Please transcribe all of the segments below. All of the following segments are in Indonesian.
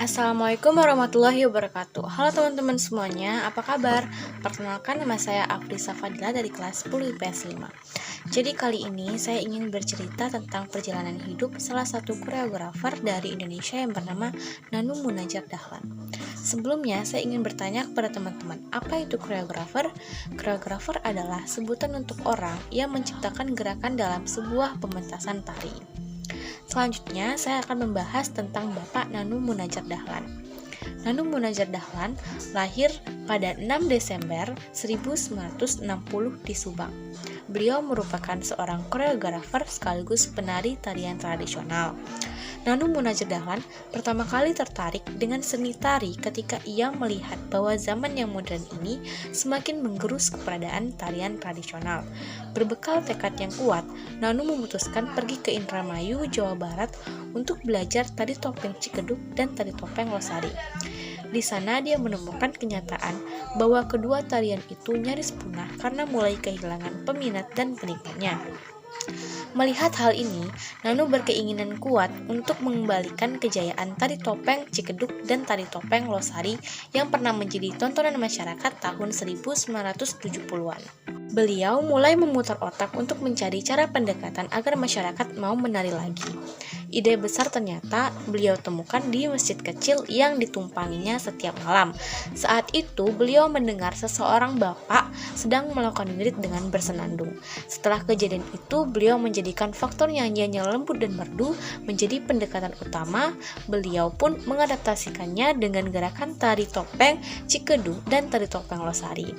Assalamualaikum warahmatullahi wabarakatuh. Halo teman-teman semuanya, apa kabar? Perkenalkan, nama saya Afrisa Fadila dari kelas 10 IPS 5. Jadi kali ini saya ingin bercerita tentang perjalanan hidup salah satu koreografer dari Indonesia yang bernama Nanu Munajat Dahlan. Sebelumnya saya ingin bertanya kepada teman-teman, apa itu koreografer? Koreografer adalah sebutan untuk orang yang menciptakan gerakan dalam sebuah pementasan tari. Selanjutnya, saya akan membahas tentang Bapak Nanu Munajat Dahlan. Nanu Munajat Dahlan lahir pada 6 Desember 1960 di Subang. Beliau merupakan seorang koreografer sekaligus penari tarian tradisional. Nanu Munajat Dahlan pertama kali tertarik dengan seni tari ketika ia melihat bahwa zaman yang modern ini semakin menggerus keberadaan tarian tradisional. Berbekal tekad yang kuat, Nanu memutuskan pergi ke Indramayu, Jawa Barat untuk belajar tari topeng Cikedug dan tari topeng Losari. Di sana dia menemukan kenyataan bahwa kedua tarian itu nyaris punah karena mulai kehilangan peminat dan penikmatnya. Melihat hal ini, Nanu berkeinginan kuat untuk mengembalikan kejayaan tari topeng Cikedug dan tari topeng Losari yang pernah menjadi tontonan masyarakat tahun 1970-an. Beliau mulai memutar otak untuk mencari cara pendekatan agar masyarakat mau menari lagi. Ide besar ternyata beliau temukan di masjid kecil yang ditumpanginya setiap malam. Saat itu beliau mendengar seseorang bapak sedang melakukan wirid dengan bersenandung. Setelah kejadian itu, beliau menjadikan faktor nyanyian yang lembut dan merdu menjadi pendekatan utama. Beliau pun mengadaptasikannya dengan gerakan tari topeng Cikedug dan tari topeng Losari.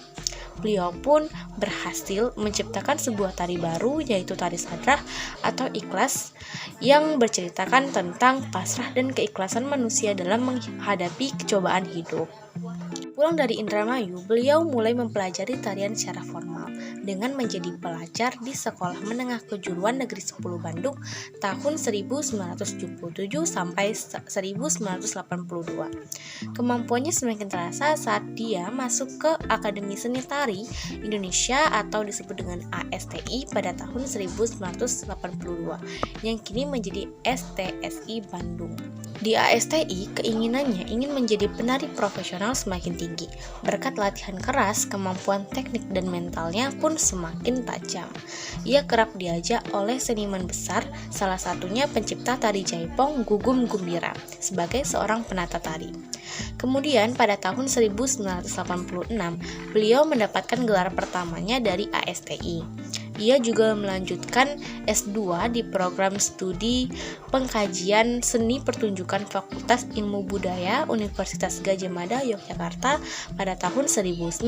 Beliau pun berhasil menciptakan sebuah tari baru, yaitu tari sadrah atau ikhlas, yang berceritakan tentang pasrah dan keikhlasan manusia dalam menghadapi cobaan hidup. Pulang dari Indramayu, beliau mulai mempelajari tarian secara formal dengan menjadi pelajar di Sekolah Menengah Kejuruan Negeri 10 Bandung tahun 1977 sampai 1982. Kemampuannya semakin terasa saat dia masuk ke Akademi Seni Tari Indonesia atau disebut dengan ASTI pada tahun 1982 yang kini menjadi STSI Bandung. Di ASTI, keinginannya ingin menjadi penari profesional semakin tinggi. Berkat latihan keras, kemampuan teknik dan mentalnya pun semakin tajam. Ia kerap diajak oleh seniman besar, salah satunya pencipta tari Jaipong Gugum Gumbira, sebagai seorang penata tari. Kemudian pada tahun 1986, beliau mendapatkan gelar pertamanya dari ASTI. Ia juga melanjutkan S2 di program studi pengkajian seni pertunjukan Fakultas Ilmu Budaya Universitas Gadjah Mada Yogyakarta pada tahun 1998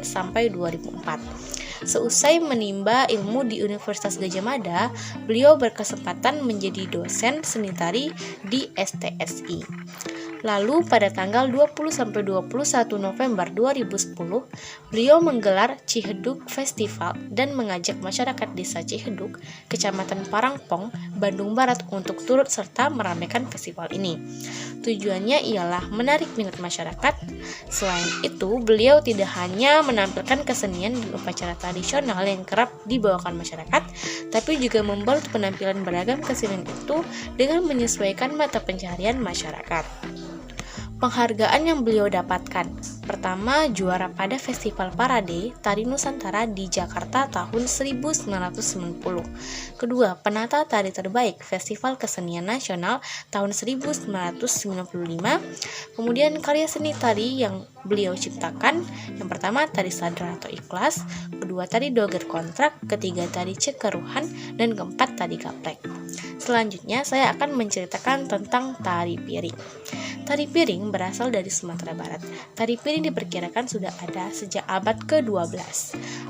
sampai 2004. Seusai menimba ilmu di Universitas Gadjah Mada, beliau berkesempatan menjadi dosen seni tari di STSI. Lalu pada tanggal 20-21 November 2010, beliau menggelar Cihedug Festival dan mengajak masyarakat desa Cihedug, Kecamatan Parangpong, Bandung Barat untuk turut serta meramaikan festival ini. Tujuannya ialah menarik minat masyarakat. Selain itu, beliau tidak hanya menampilkan kesenian dan upacara tradisional yang kerap dibawakan masyarakat, tapi juga membalut penampilan beragam kesenian itu dengan menyesuaikan mata pencaharian masyarakat. Penghargaan yang beliau dapatkan: pertama, juara pada Festival Parade Tari Nusantara di Jakarta tahun 1990. Kedua, penata tari terbaik Festival Kesenian Nasional tahun 1995. Kemudian karya seni tari yang beliau ciptakan: yang pertama tari sadrah atau ikhlas, kedua tari doger kontrak, ketiga tari cekeruhan, dan keempat tari gaplek. Selanjutnya saya akan menceritakan tentang tari piring. Tari piring berasal dari Sumatera Barat. Tari piring diperkirakan sudah ada sejak abad ke-12.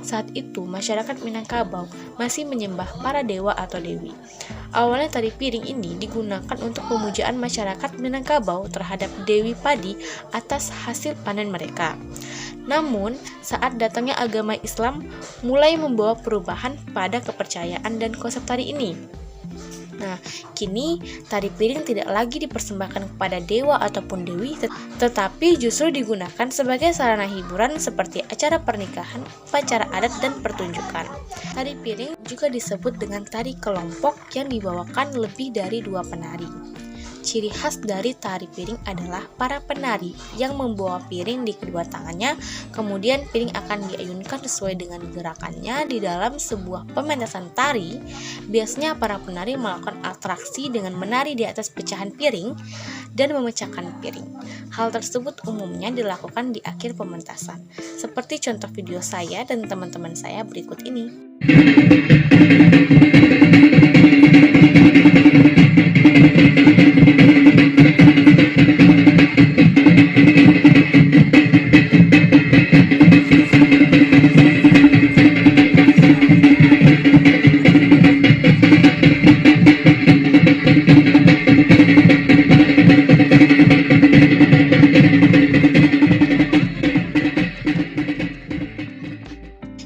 Saat itu, masyarakat Minangkabau masih menyembah para dewa atau dewi. Awalnya tari piring ini digunakan untuk pemujaan masyarakat Minangkabau terhadap Dewi Padi atas hasil panen mereka. Namun, saat datangnya agama Islam mulai membawa perubahan pada kepercayaan dan konsep tari ini. Nah, kini tari piring tidak lagi dipersembahkan kepada dewa ataupun dewi, tetapi justru digunakan sebagai sarana hiburan seperti acara pernikahan, upacara adat, dan pertunjukan. Tari piring juga disebut dengan tari kelompok yang dibawakan lebih dari 2 penari. Ciri khas dari tari piring adalah para penari yang membawa piring di kedua tangannya, kemudian piring akan diayunkan sesuai dengan gerakannya di dalam sebuah pementasan tari. Biasanya para penari melakukan atraksi dengan menari di atas pecahan piring dan memecahkan piring. Hal tersebut umumnya dilakukan di akhir pementasan, seperti contoh video saya dan teman-teman saya berikut ini.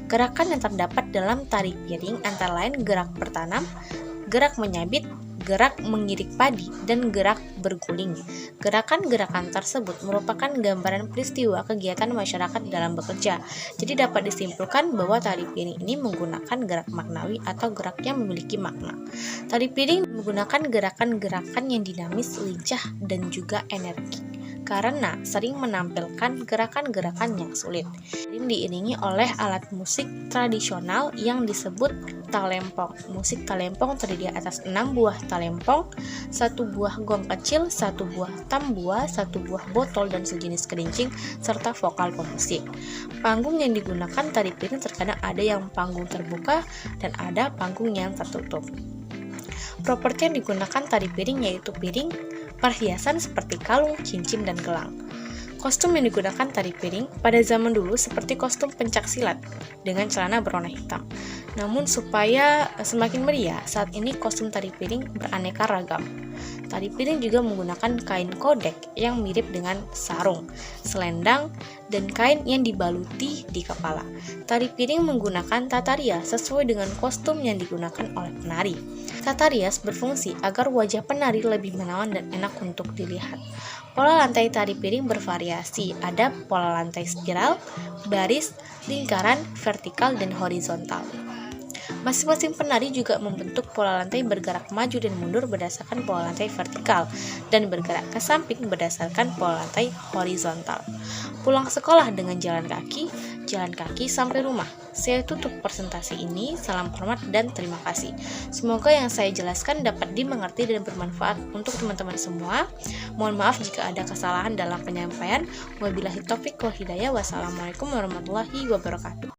Gerakan yang terdapat dalam tari piring antara lain gerak bertanam, gerak menyabit, gerak mengirik padi, dan gerak berguling. Gerakan-gerakan tersebut merupakan gambaran peristiwa kegiatan masyarakat dalam bekerja. Jadi dapat disimpulkan bahwa tari piring ini menggunakan gerak maknawi atau gerak yang memiliki makna. Tari piring menggunakan gerakan-gerakan yang dinamis, lincah, dan juga energik, karena sering menampilkan gerakan-gerakan yang sulit. Sering diiringi oleh alat musik tradisional yang disebut talempong. Musik talempong terdiri atas 6 buah talempong, 1 buah gong kecil, 1 buah tambua, 1 buah botol dan sejenis kerincing, serta vokal pemusik. Panggung yang digunakan tari piring terkadang ada yang panggung terbuka dan ada panggung yang tertutup. Properti yang digunakan tari piring yaitu piring, perhiasan seperti kalung, cincin, dan gelang. Kostum yang digunakan tari piring pada zaman dulu seperti kostum pencak silat dengan celana berwarna hitam. Namun supaya semakin meriah, saat ini kostum tari piring beraneka ragam. Tari piring juga menggunakan kain kodek yang mirip dengan sarung, selendang, dan kain yang dibaluti di kepala. Tari piring menggunakan tata rias sesuai dengan kostum yang digunakan oleh penari. Tata rias berfungsi agar wajah penari lebih menawan dan enak untuk dilihat. Pola lantai tari piring bervariasi, ada pola lantai spiral, baris, lingkaran, vertikal, dan horizontal. Masing-masing penari juga membentuk pola lantai bergerak maju dan mundur berdasarkan pola lantai vertikal dan bergerak ke samping berdasarkan pola lantai horizontal. Pulang sekolah dengan jalan kaki sampai rumah. Saya tutup presentasi ini, salam hormat dan terima kasih. Semoga yang saya jelaskan dapat dimengerti dan bermanfaat untuk teman-teman semua. Mohon maaf jika ada kesalahan dalam penyampaian. Wabillahi taufiq wal hidayah. Wassalamualaikum warahmatullahi wabarakatuh.